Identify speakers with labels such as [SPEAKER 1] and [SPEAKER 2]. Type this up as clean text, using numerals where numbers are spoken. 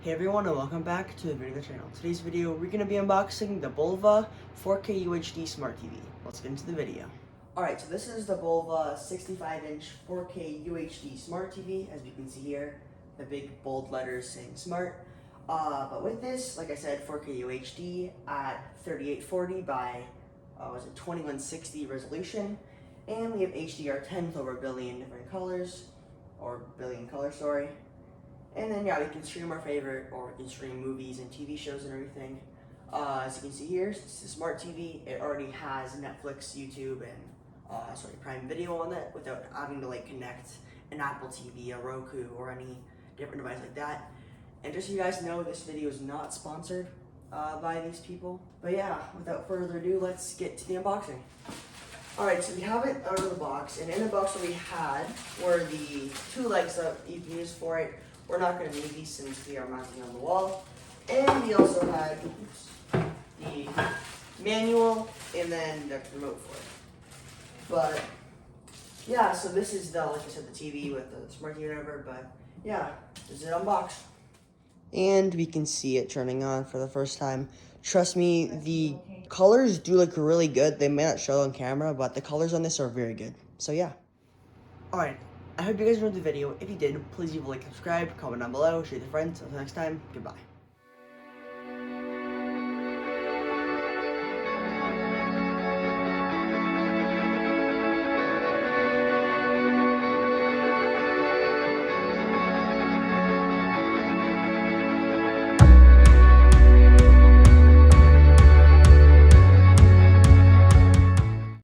[SPEAKER 1] Hey everyone, and welcome back to the video channel. Today's video, we're going to be unboxing the BOLVA 4K UHD Smart TV. Let's get into the video. Alright, so this is the BOLVA 65-inch 4K UHD Smart TV. As you can see here, the big bold letters saying Smart. But with this, like I said, 4K UHD at 3840 by 2160 resolution. And we have HDR10 with over a billion different colors, or billion colors, sorry. And then yeah, we can stream our favorite, or we can stream movies and TV shows and everything. As you can see here, it's a smart TV. It already has Netflix, YouTube, and Prime Video on it without having to like connect an Apple TV, a Roku, or any different device like that. And just so you guys know, this video is not sponsored by these people. But yeah, without further ado, let's get to the unboxing. Alright, so we have it out of the box, and in the box that we had were the two legs that you can use for it. We're not going to need these since we are mounting on the wall. And we also had the manual and then the remote for it. But yeah, so this is the, like I said, the TV with the smart TV or whatever. But yeah, this is it unboxed. And we can see it turning on for the first time. Trust me, the colors do look really good. They may not show on camera, but the colors on this are very good. So yeah. Alright. I hope you guys enjoyed the video. If you did, please leave a like, subscribe, comment down below, share with your friends. Until next time, goodbye.